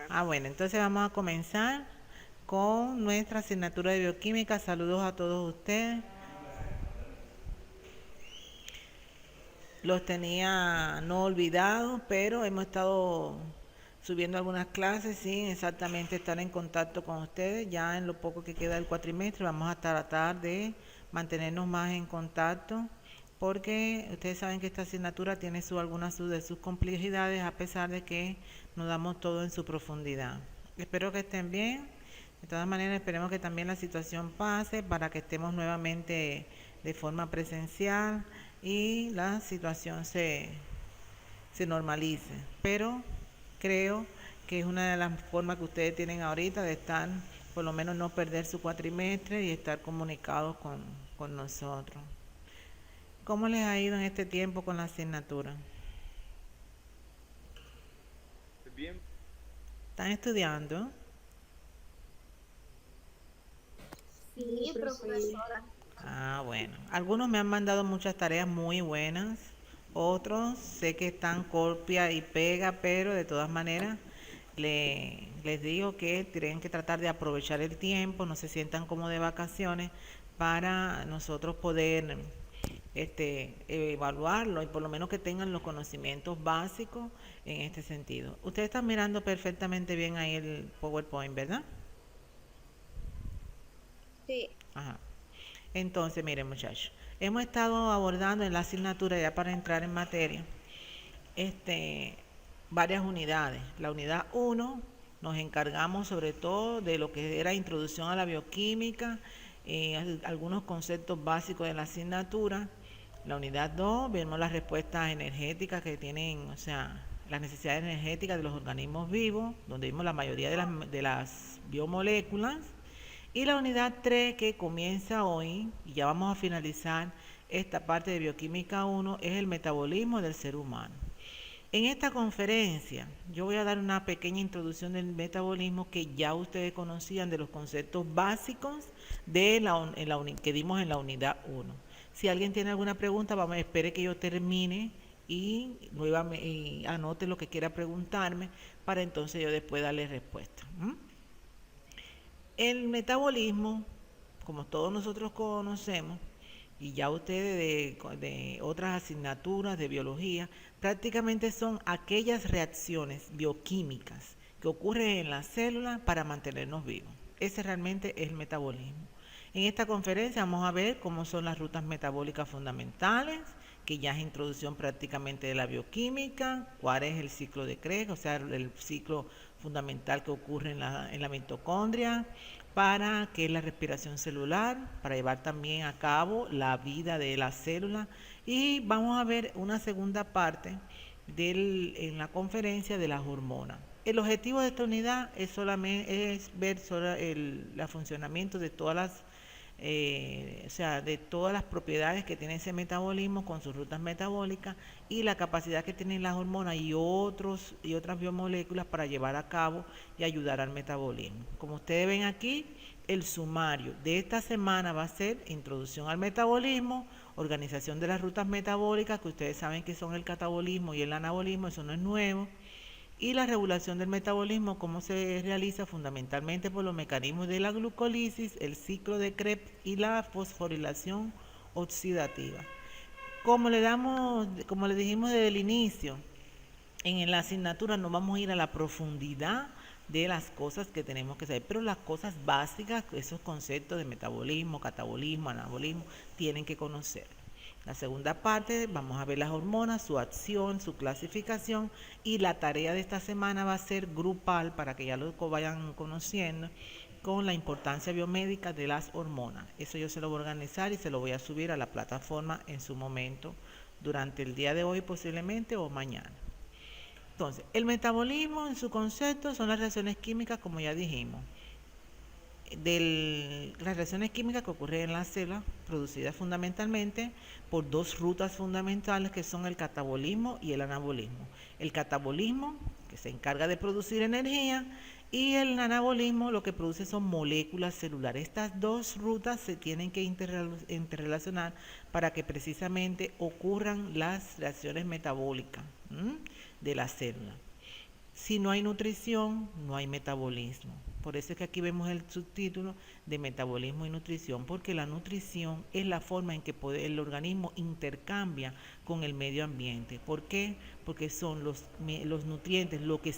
Bueno, entonces vamos a comenzar con nuestra asignatura de bioquímica. Saludos a todos ustedes. Los tenía no olvidados, pero hemos estado subiendo algunas clases sin exactamente estar en contacto con ustedes. Ya en lo poco que queda del cuatrimestre vamos a tratar de mantenernos más en contacto, porque ustedes saben que esta asignatura tiene algunas de sus complejidades, a pesar de que nos damos todo en su profundidad. Espero que estén bien. De todas maneras, esperemos que también la situación pase para que estemos nuevamente de forma presencial y la situación se normalice. Pero creo que es una de las formas que ustedes tienen ahorita de estar, por lo menos no perder su cuatrimestre y estar comunicados con nosotros. ¿Cómo les ha ido en este tiempo con la asignatura? Bien, ¿Están estudiando? Sí, profesora. Bueno. Algunos me han mandado muchas tareas muy buenas. Otros sé que están copia y pega, pero de todas maneras les digo que tienen que tratar de aprovechar el tiempo, no se sientan como de vacaciones para nosotros poder evaluarlo y por lo menos que tengan los conocimientos básicos en este sentido. Ustedes están mirando perfectamente bien ahí el PowerPoint, ¿verdad? Sí. Ajá. Entonces, miren muchachos, hemos estado abordando en la asignatura, ya para entrar en materia, este, varias unidades. La unidad uno nos encargamos sobre todo de lo que era introducción a la bioquímica, algunos conceptos básicos de la asignatura. La unidad 2 vemos las respuestas energéticas que tienen, o sea, las necesidades energéticas de los organismos vivos, donde vimos la mayoría de las biomoléculas. Y la unidad 3 que comienza hoy, y ya vamos a finalizar esta parte de bioquímica uno, es el metabolismo del ser humano. En esta conferencia yo voy a dar una pequeña introducción del metabolismo que ya ustedes conocían, de los conceptos básicos que dimos en la unidad uno. Si alguien tiene alguna pregunta, espere que yo termine y nuevamente anote lo que quiera preguntarme para entonces yo después darle respuesta. El metabolismo, como todos nosotros conocemos, y ya ustedes de otras asignaturas de biología, prácticamente son aquellas reacciones bioquímicas que ocurren en la célula para mantenernos vivos. Ese realmente es el metabolismo. En esta conferencia vamos a ver cómo son las rutas metabólicas fundamentales, que ya es introducción prácticamente de la bioquímica, cuál es el ciclo de Krebs, o sea, el ciclo fundamental que ocurre en la mitocondria, para que es la respiración celular, para llevar también a cabo la vida de la célula. Y vamos a ver una segunda parte en la conferencia de las hormonas. El objetivo de esta unidad es ver el funcionamiento de todas las o sea, de todas las propiedades que tiene ese metabolismo con sus rutas metabólicas y la capacidad que tienen las hormonas y otras biomoléculas para llevar a cabo y ayudar al metabolismo. Como ustedes ven aquí, el sumario de esta semana va a ser introducción al metabolismo, organización de las rutas metabólicas, que ustedes saben que son el catabolismo y el anabolismo, eso no es nuevo, y la regulación del metabolismo, cómo se realiza fundamentalmente por los mecanismos de la glucólisis, el ciclo de Krebs y la fosforilación oxidativa. Como le dijimos desde el inicio, en la asignatura no vamos a ir a la profundidad de las cosas que tenemos que saber, pero las cosas básicas, esos conceptos de metabolismo, catabolismo, anabolismo, tienen que conocer. La segunda parte vamos a ver las hormonas, su acción, su clasificación, y la tarea de esta semana va a ser grupal para que ya lo vayan conociendo, con la importancia biomédica de las hormonas. Eso yo se lo voy a organizar y se lo voy a subir a la plataforma en su momento, durante el día de hoy posiblemente o mañana. Entonces, el metabolismo en su concepto son las reacciones químicas, como ya dijimos, las reacciones químicas que ocurren en las células, producidas fundamentalmente por dos rutas fundamentales, que son el catabolismo y el anabolismo. El catabolismo, que se encarga de producir energía, y el anabolismo lo que produce son moléculas celulares. Estas dos rutas se tienen que interrelacionar para que precisamente ocurran las reacciones metabólicas de la célula. Si no hay nutrición, no hay metabolismo. Por eso es que aquí vemos el subtítulo de metabolismo y nutrición, porque la nutrición es la forma en que el organismo intercambia con el medio ambiente. ¿Por qué? Porque son los nutrientes lo que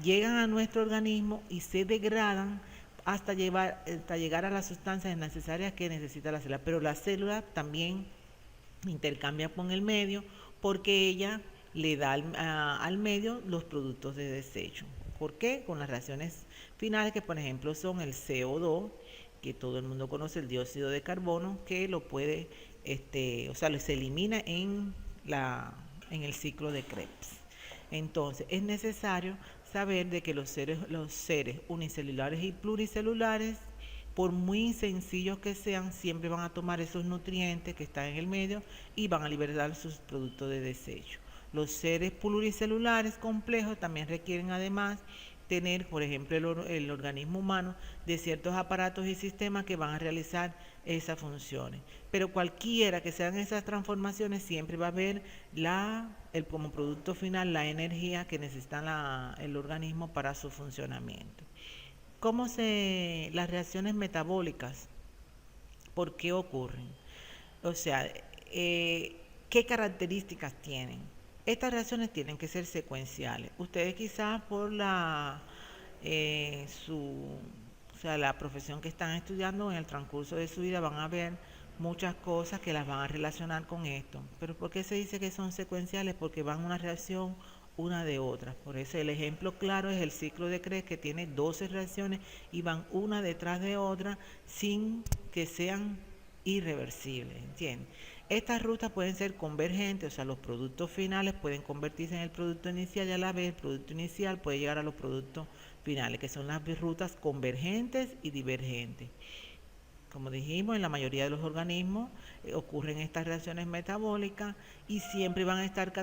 llegan a nuestro organismo y se degradan hasta llegar a las sustancias necesarias que necesita la célula. Pero la célula también intercambia con el medio porque ella le da al medio los productos de desecho. ¿Por qué? Con las reacciones finales que por ejemplo son el CO2, que todo el mundo conoce, el dióxido de carbono, que lo puede, o sea, se elimina en el ciclo de Krebs. Entonces, es necesario saber de que los seres unicelulares y pluricelulares, por muy sencillos que sean, siempre van a tomar esos nutrientes que están en el medio y van a liberar sus productos de desecho. Los seres pluricelulares complejos también requieren además tener, por ejemplo, el organismo humano, de ciertos aparatos y sistemas que van a realizar esas funciones. Pero cualquiera que sean esas transformaciones, siempre va a haber como producto final la energía que necesita el organismo para su funcionamiento. Las reacciones metabólicas, ¿por qué ocurren? O sea, ¿qué características tienen? Estas reacciones tienen que ser secuenciales. Ustedes quizás por la profesión que están estudiando en el transcurso de su vida van a ver muchas cosas que las van a relacionar con esto. Pero ¿por qué se dice que son secuenciales? Porque van una reacción una de otra. Por eso el ejemplo claro es el ciclo de Krebs, que tiene 12 reacciones y van una detrás de otra sin que sean irreversibles, ¿entienden? Estas rutas pueden ser convergentes, o sea, los productos finales pueden convertirse en el producto inicial y a la vez el producto inicial puede llegar a los productos finales, que son las rutas convergentes y divergentes. Como dijimos, en la mayoría de los organismos ocurren estas reacciones metabólicas y siempre van a estar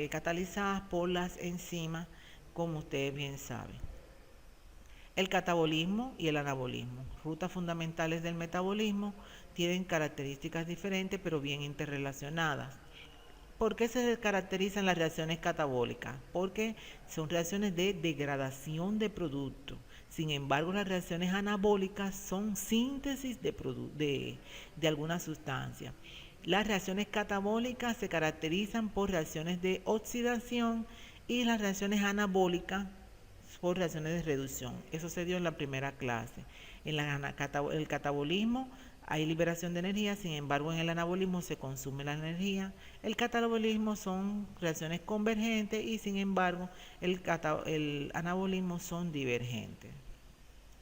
catalizadas por las enzimas, como ustedes bien saben. El catabolismo y el anabolismo, rutas fundamentales del metabolismo, tienen características diferentes pero bien interrelacionadas. ¿Por qué se caracterizan las reacciones catabólicas? Porque son reacciones de degradación de productos. Sin embargo, las reacciones anabólicas son síntesis de alguna sustancia. Las reacciones catabólicas se caracterizan por reacciones de oxidación y las reacciones anabólicas por reacciones de reducción. Eso se dio en la primera clase. En el catabolismo hay liberación de energía, sin embargo en el anabolismo se consume la energía. El catabolismo son reacciones convergentes y sin embargo el anabolismo son divergentes.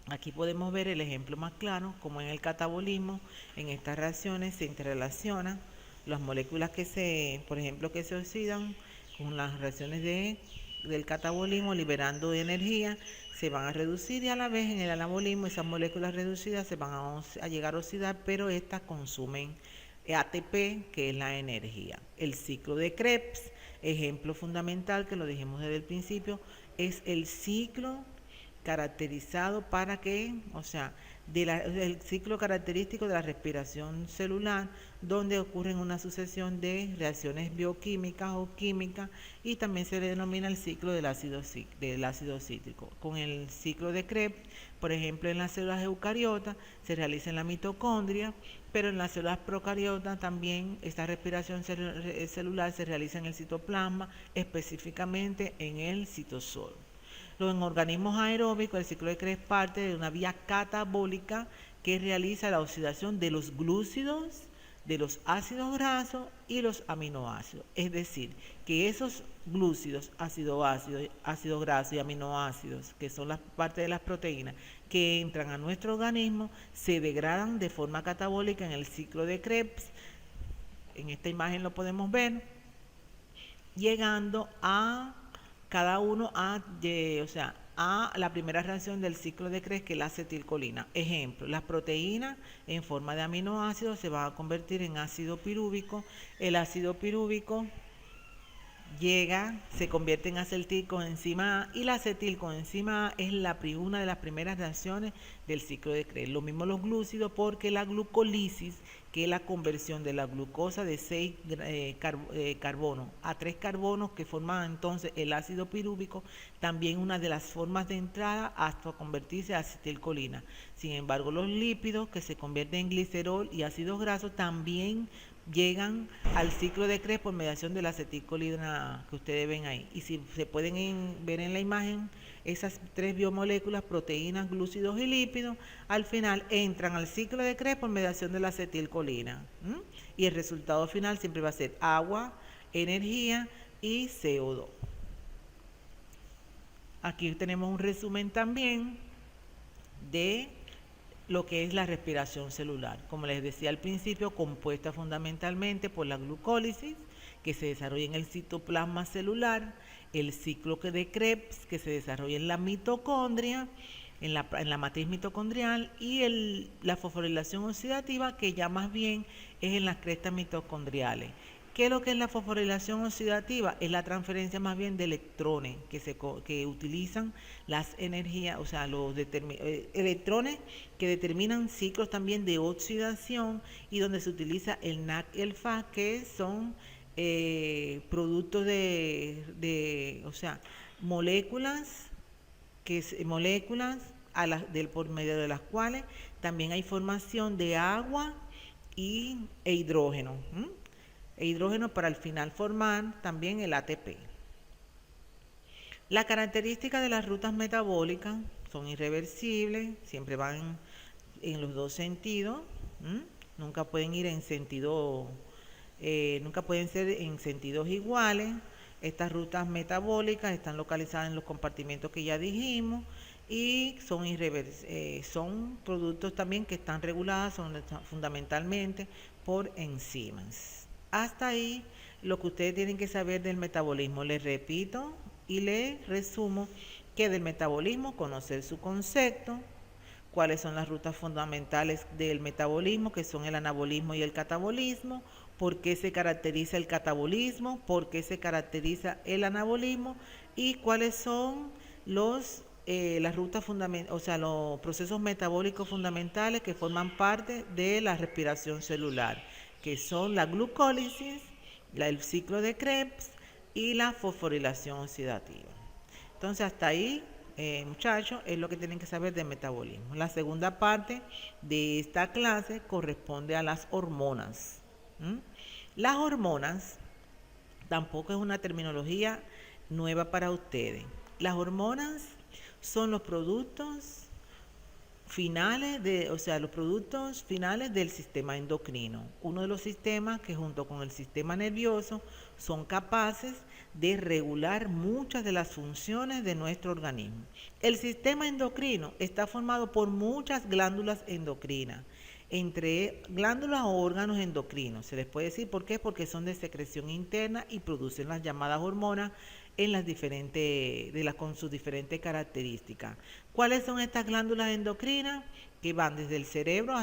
Aquí podemos ver el ejemplo más claro, como en el catabolismo, en estas reacciones se interrelacionan las moléculas por ejemplo, que se oxidan con las reacciones del catabolismo liberando energía, se van a reducir y a la vez en el anabolismo esas moléculas reducidas se van a llegar a oxidar, pero estas consumen ATP, que es la energía. El ciclo de Krebs, ejemplo fundamental que lo dijimos desde el principio, es el ciclo caracterizado el ciclo característico de la respiración celular, donde ocurren una sucesión de reacciones bioquímicas o químicas, y también se le denomina el ciclo del ácido cítrico. Con el ciclo de Krebs, por ejemplo, en las células eucariotas se realiza en la mitocondria, pero en las células procariotas también esta respiración celular se realiza en el citoplasma, específicamente en el citosol. En organismos aeróbicos, el ciclo de Krebs parte de una vía catabólica que realiza la oxidación de los glúcidos, de los ácidos grasos y los aminoácidos. Es decir, que esos glúcidos, ácido graso y aminoácidos, que son las partes de las proteínas que entran a nuestro organismo, se degradan de forma catabólica en el ciclo de Krebs. En esta imagen lo podemos ver, llegando a cada uno a la primera reacción del ciclo de Krebs, que es la acetilcolina. Ejemplo, las proteínas en forma de aminoácidos se van a convertir en ácido pirúvico. El ácido pirúvico llega, se convierte en acetilcoenzima A y la acetilcoenzima A es una de las primeras reacciones del ciclo de Krebs. Lo mismo los glúcidos porque la glucólisis, que es la conversión de la glucosa de 6 carbonos a 3 carbonos que forman entonces el ácido pirúvico, también una de las formas de entrada hasta convertirse a acetilcolina. Sin embargo, los lípidos que se convierten en glicerol y ácidos grasos también llegan al ciclo de Krebs por mediación de la acetilcolina que ustedes ven ahí. Y si se pueden ver en la imagen, esas 3 biomoléculas, proteínas, glúcidos y lípidos, al final entran al ciclo de Krebs por mediación de la acetilcolina. Y el resultado final siempre va a ser agua, energía y CO2. Aquí tenemos un resumen también de lo que es la respiración celular. Como les decía al principio, compuesta fundamentalmente por la glucólisis, que se desarrolla en el citoplasma celular, el ciclo de Krebs, que se desarrolla en la mitocondria, en la matriz mitocondrial, y la fosforilación oxidativa, que ya más bien es en las crestas mitocondriales. ¿Qué es lo que es la fosforilación oxidativa? Es la transferencia más bien de electrones que utilizan las energías, o sea, los electrones que determinan ciclos también de oxidación y donde se utiliza el NAC y el FAC, que son productos o sea, moléculas por medio de las cuales también hay formación de agua e hidrógeno. E hidrógeno para al final formar también el ATP. Las características de las rutas metabólicas son irreversibles, siempre van en los dos sentidos, nunca pueden ir en sentido, nunca pueden ser en sentidos iguales. Estas rutas metabólicas están localizadas en los compartimentos que ya dijimos y son productos también que están regulados fundamentalmente por enzimas. Hasta ahí lo que ustedes tienen que saber del metabolismo. Les repito y les resumo que del metabolismo conocer su concepto, cuáles son las rutas fundamentales del metabolismo, que son el anabolismo y el catabolismo, por qué se caracteriza el catabolismo, por qué se caracteriza el anabolismo y cuáles son las rutas fundamentales, o sea, los procesos metabólicos fundamentales que forman parte de la respiración celular, que son la glucólisis, el ciclo de Krebs y la fosforilación oxidativa. Entonces, hasta ahí, muchachos, es lo que tienen que saber del metabolismo. La segunda parte de esta clase corresponde a las hormonas. Las hormonas tampoco es una terminología nueva para ustedes. Las hormonas son los productos finales los productos finales del sistema endocrino, uno de los sistemas que junto con el sistema nervioso son capaces de regular muchas de las funciones de nuestro organismo. El sistema endocrino está formado por muchas glándulas endocrinas, entre glándulas o órganos endocrinos. Se les puede decir por qué, porque son de secreción interna y producen las llamadas hormonas con sus diferentes características. ¿Cuáles son estas glándulas endocrinas? Que van desde el cerebro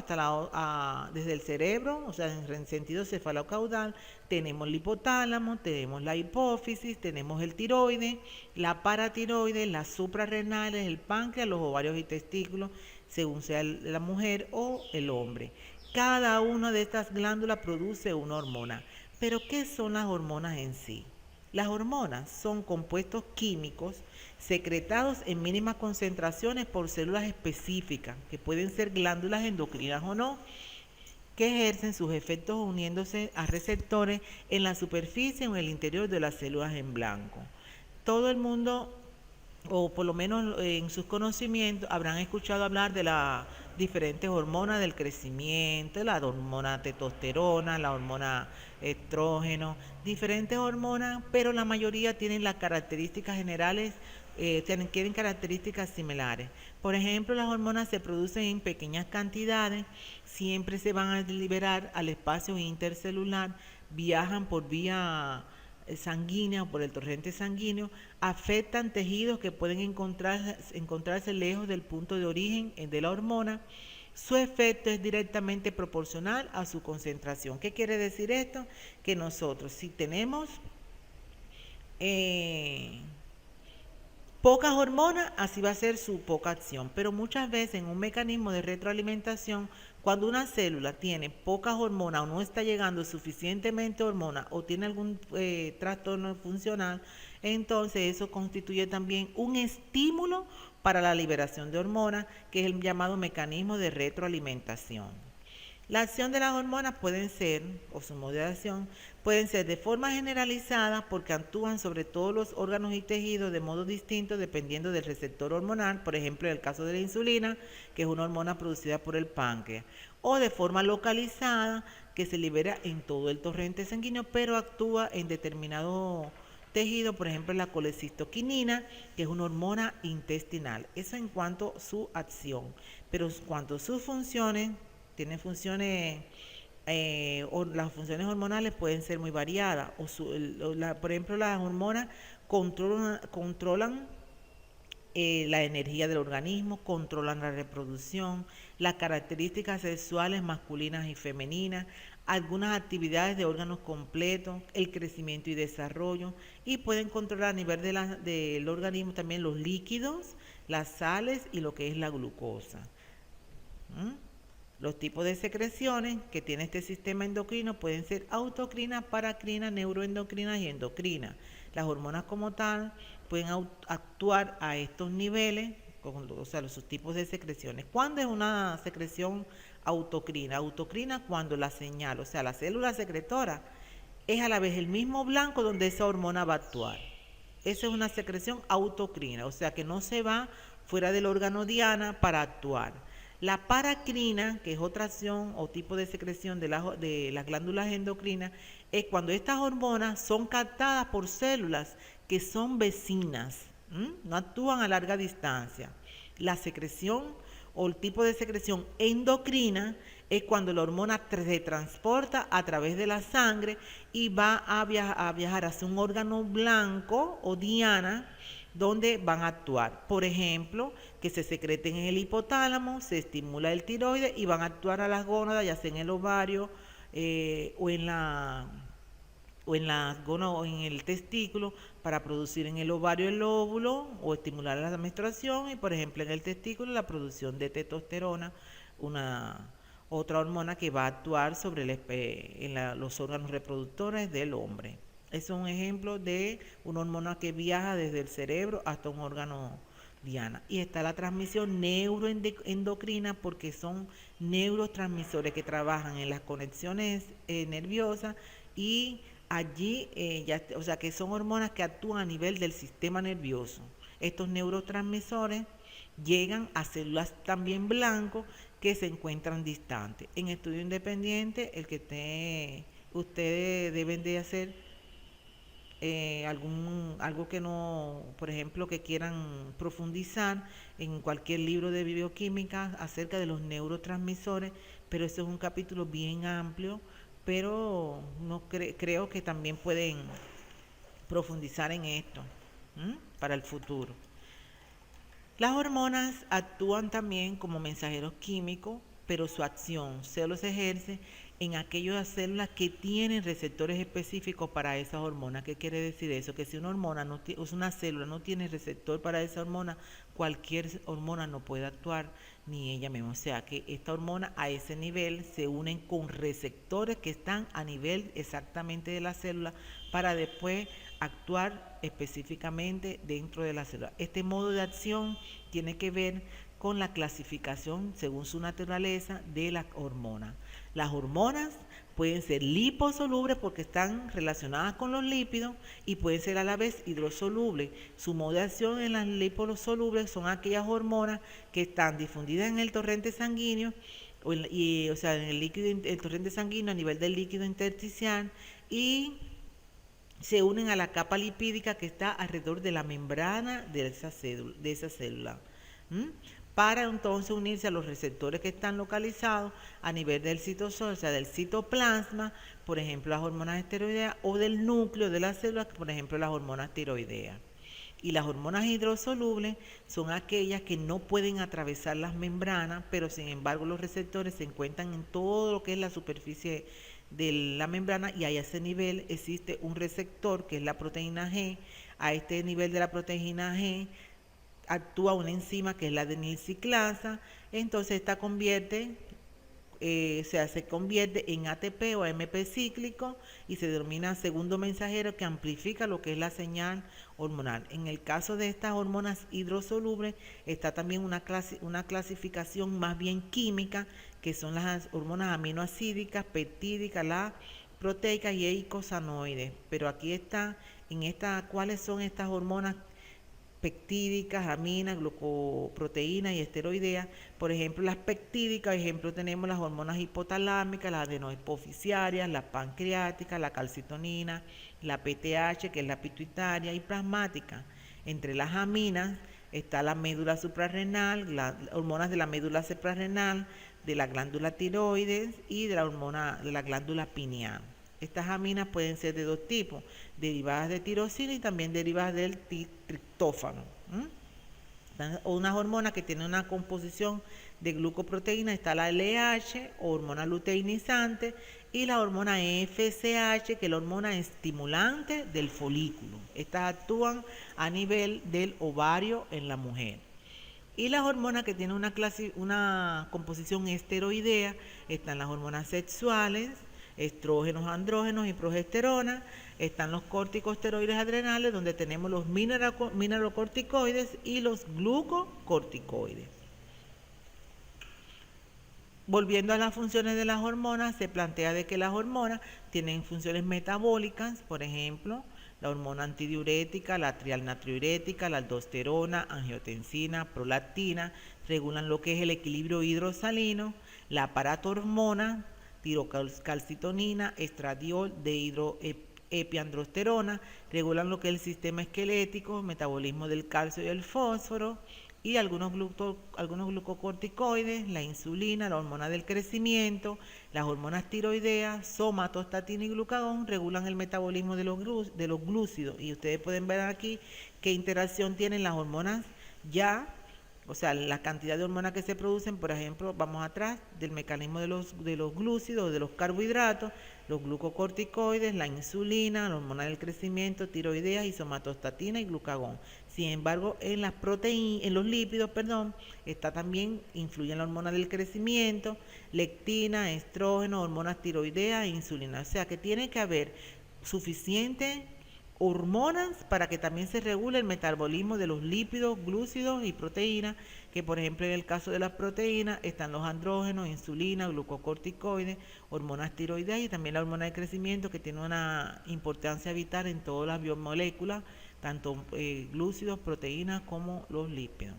desde el cerebro, o sea, en sentido cefalocaudal, tenemos el hipotálamo, tenemos la hipófisis, tenemos el tiroides, la paratiroides, las suprarrenales, el páncreas, los ovarios y testículos, según sea la mujer o el hombre. Cada una de estas glándulas produce una hormona. ¿Pero qué son las hormonas en sí? Las hormonas son compuestos químicos secretados en mínimas concentraciones por células específicas, que pueden ser glándulas endocrinas o no, que ejercen sus efectos uniéndose a receptores en la superficie o en el interior de las células en blanco. Todo el mundo, o por lo menos en sus conocimientos, habrán escuchado hablar de las diferentes hormonas del crecimiento, la hormona testosterona, la hormona estrógeno, diferentes hormonas, pero la mayoría tienen las características generales, tienen características similares. Por ejemplo, las hormonas se producen en pequeñas cantidades, siempre se van a liberar al espacio intercelular, viajan por vía sanguínea o por el torrente sanguíneo, afectan tejidos que pueden encontrarse lejos del punto de origen de la hormona. Su efecto es directamente proporcional a su concentración. ¿Qué quiere decir esto? Que nosotros, si tenemos eh, pocas hormonas, así va a ser su poca acción. Pero muchas veces en un mecanismo de retroalimentación, cuando una célula tiene pocas hormonas o no está llegando suficientemente hormona o tiene algún trastorno funcional, entonces eso constituye también un estímulo para la liberación de hormonas, que es el llamado mecanismo de retroalimentación. La acción de las hormonas pueden ser, o su modulación, pueden ser de forma generalizada porque actúan sobre todos los órganos y tejidos de modo distinto dependiendo del receptor hormonal, por ejemplo en el caso de la insulina, que es una hormona producida por el páncreas, o de forma localizada, que se libera en todo el torrente sanguíneo, pero actúa en determinado tejido, por ejemplo la colecistoquinina, que es una hormona intestinal. Eso en cuanto a su acción, pero en cuanto a sus funciones, tiene funciones, las funciones hormonales pueden ser muy variadas. Por ejemplo, las hormonas controlan la energía del organismo, controlan la reproducción, las características sexuales masculinas y femeninas, algunas actividades de órganos completos, el crecimiento y desarrollo, y pueden controlar a nivel del organismo también los líquidos, las sales y lo que es la glucosa. ¿Mm? Los tipos de secreciones que tiene este sistema endocrino pueden ser autocrina, paracrina, neuroendocrina y endocrina. Las hormonas como tal pueden actuar a estos niveles, o sea, los tipos de secreciones. ¿Cuándo es una secreción autocrina? Autocrina cuando la señal, o sea, la célula secretora, es a la vez el mismo blanco donde esa hormona va a actuar. Esa es una secreción autocrina, o sea que no se va fuera del órgano diana para actuar. La paracrina, que es otra acción o tipo de secreción de las glándulas endocrinas, es cuando estas hormonas son captadas por células que son vecinas, no actúan a larga distancia. La secreción o el tipo de secreción endocrina es cuando la hormona se transporta a través de la sangre y va a viajar hacia un órgano blanco o diana donde van a actuar. Por ejemplo, que se secreten en el hipotálamo, se estimula el tiroides y van a actuar a las gónadas, ya sea en el ovario o en las gónadas o en el testículo, para producir en el ovario el óvulo o estimular la menstruación, y por ejemplo en el testículo la producción de testosterona, una otra hormona que va a actuar sobre los órganos reproductores del hombre. Es un ejemplo de una hormona que viaja desde el cerebro hasta un órgano diana. Y está la transmisión neuroendocrina, porque son neurotransmisores que trabajan en las conexiones nerviosas, y allí, o sea, que son hormonas que actúan a nivel del sistema nervioso. Estos neurotransmisores llegan a células también blancos que se encuentran distantes. En estudio independiente, ustedes deben de hacer algo que no, por ejemplo, que quieran profundizar en cualquier libro de bioquímica acerca de los neurotransmisores, pero ese es un capítulo bien amplio, pero no creo que también pueden profundizar en esto para el futuro. Las hormonas actúan también como mensajeros químicos, pero su acción solo se ejerce en aquellas células que tienen receptores específicos para esas hormonas. ¿Qué quiere decir eso? Que si una célula no tiene receptor para esa hormona, cualquier hormona no puede actuar, ni ella misma. O sea que esta hormona a ese nivel se unen con receptores que están a nivel exactamente de la célula para después actuar específicamente dentro de la célula. Este modo de acción tiene que ver con la clasificación según su naturaleza de las hormonas. Las hormonas pueden ser liposolubles porque están relacionadas con los lípidos, y pueden ser a la vez hidrosolubles. Su modo de acción en las liposolubles son aquellas hormonas que están difundidas en el torrente sanguíneo, o sea, en el torrente sanguíneo a nivel del líquido intersticial, y se unen a la capa lipídica que está alrededor de la membrana de esa célula. Para entonces unirse a los receptores que están localizados a nivel del citosol, o sea, del citoplasma, por ejemplo, las hormonas esteroideas, o del núcleo de la célula, por ejemplo, las hormonas tiroideas. Y las hormonas hidrosolubles son aquellas que no pueden atravesar las membranas, pero sin embargo los receptores se encuentran en todo lo que es la superficie de la membrana y a ese nivel existe un receptor que es la proteína G. A este nivel de la proteína G actúa una enzima que es la denilciclasa, entonces esta se convierte en ATP o AMP cíclico y se denomina segundo mensajero que amplifica lo que es la señal hormonal. En el caso de estas hormonas hidrosolubles está también una clasificación más bien química, que son las hormonas aminoácidicas, peptídicas, la proteicas y eicosanoides. Pero aquí está, ¿cuáles son estas hormonas peptídicas, aminas, glucoproteínas y esteroideas? Por ejemplo, las peptídicas, ejemplo tenemos las hormonas hipotalámicas, las adenohipofisiarias, la pancreática, la calcitonina, la PTH, que es la pituitaria, y plasmática. Entre las aminas está la médula suprarrenal, las hormonas de la médula suprarrenal, de la glándula tiroides y de la hormona de la glándula pineal. Estas aminas pueden ser de dos tipos, derivadas de tirosina y también derivadas del triptófano. Unas hormonas que tienen una composición de glucoproteína, está la LH, hormona luteinizante, y la hormona FSH, que es la hormona estimulante del folículo. Estas actúan a nivel del ovario en la mujer. Y las hormonas que tienen una composición esteroidea, están las hormonas sexuales, estrógenos, andrógenos y progesterona. Están los corticosteroides adrenales, donde tenemos los mineralocorticoides y los glucocorticoides. Volviendo a las funciones de las hormonas, se plantea de que las hormonas tienen funciones metabólicas, por ejemplo, la hormona antidiurética, la trialnatriurética, la aldosterona, angiotensina, prolactina, regulan lo que es el equilibrio hidrosalino, la paratormona, tirocalcitonina, estradiol, dehidroepiandrosterona, regulan lo que es el sistema esquelético, metabolismo del calcio y el fósforo, y algunos glucocorticoides, la insulina, la hormona del crecimiento, las hormonas tiroideas, somatostatina y glucagón regulan el metabolismo de los glúcidos. Y ustedes pueden ver aquí qué interacción tienen las hormonas ya, o sea, la cantidad de hormonas que se producen. Por ejemplo, vamos atrás del mecanismo de los glúcidos, de los carbohidratos, los glucocorticoides, la insulina, la hormona del crecimiento, tiroideas y somatostatina y glucagón. Sin embargo, en los lípidos, está también, influyen la hormona del crecimiento, lectina, estrógeno, hormonas tiroideas e insulina. O sea que tiene que haber suficiente hormonas para que también se regule el metabolismo de los lípidos, glúcidos y proteínas, que por ejemplo en el caso de las proteínas están los andrógenos, insulina, glucocorticoides, hormonas tiroideas y también la hormona de crecimiento, que tiene una importancia vital en todas las biomoléculas, tanto glúcidos, proteínas como los lípidos.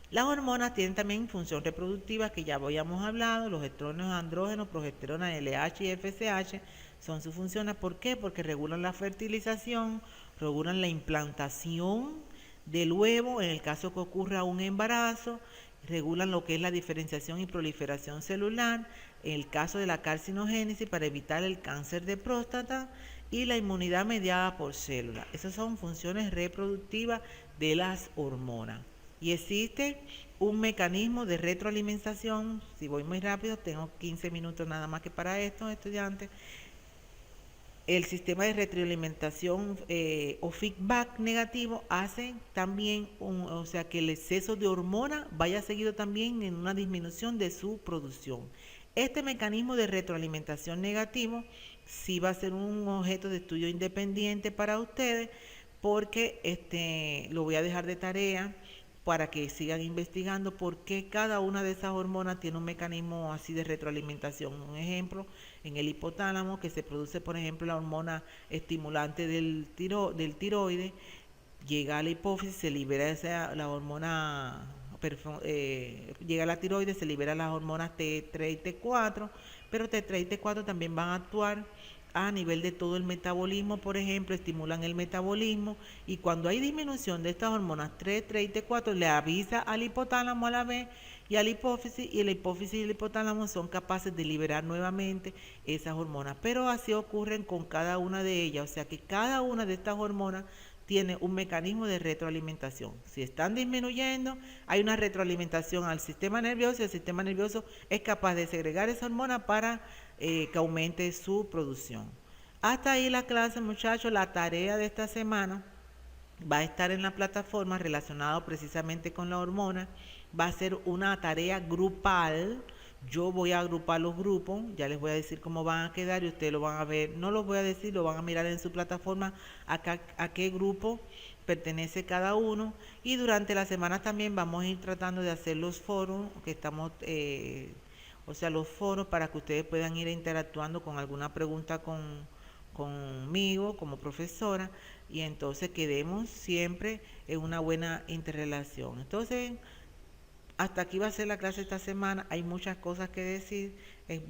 Las hormonas tienen también función reproductiva, que ya habíamos hablado, los estrógenos, andrógenos, progesterona, LH y FSH son sus funciones. ¿Por qué? Porque regulan la fertilización, regulan la implantación del huevo en el caso que ocurra un embarazo, regulan lo que es la diferenciación y proliferación celular, en el caso de la carcinogénesis para evitar el cáncer de próstata, y la inmunidad mediada por células. Esas son funciones reproductivas de las hormonas. Y existe un mecanismo de retroalimentación. Si voy muy rápido, tengo 15 minutos nada más que para esto, estudiantes. El sistema de retroalimentación o feedback negativo hace también, o sea, que el exceso de hormona vaya seguido también en una disminución de su producción. Este mecanismo de retroalimentación negativo sí va a ser un objeto de estudio independiente para ustedes, porque lo voy a dejar de tarea para que sigan investigando por qué cada una de esas hormonas tiene un mecanismo así de retroalimentación. Un ejemplo, en el hipotálamo, que se produce, por ejemplo, la hormona estimulante del tiroides, llega a la hipófisis, se libera la hormona, llega a la tiroides, se libera las hormonas T3 y T4, pero T3 y T4 también van a actuar a nivel de todo el metabolismo. Por ejemplo, estimulan el metabolismo, y cuando hay disminución de estas hormonas T3 y T4 le avisa al hipotálamo a la vez y a la hipófisis, y la hipófisis y el hipotálamo son capaces de liberar nuevamente esas hormonas. Pero así ocurren con cada una de ellas, o sea que cada una de estas hormonas tiene un mecanismo de retroalimentación. Si están disminuyendo, hay una retroalimentación al sistema nervioso, y el sistema nervioso es capaz de segregar esa hormona para que aumente su producción. Hasta ahí la clase, muchachos. La tarea de esta semana va a estar en la plataforma relacionado precisamente con la hormona. Va a ser una tarea grupal. Yo voy a agrupar los grupos, ya les voy a decir cómo van a quedar y ustedes lo van a ver. No los voy a decir, lo van a mirar en su plataforma a qué grupo pertenece cada uno. Y durante la semana también vamos a ir tratando de hacer los foros que estamos, o sea, los foros para que ustedes puedan ir interactuando con alguna pregunta conmigo como profesora y entonces quedemos siempre en una buena interrelación. Entonces, hasta aquí va a ser la clase esta semana. Hay muchas cosas que decir.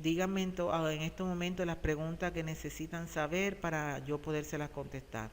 Díganme en este momento las preguntas que necesitan saber para yo podérselas contestar.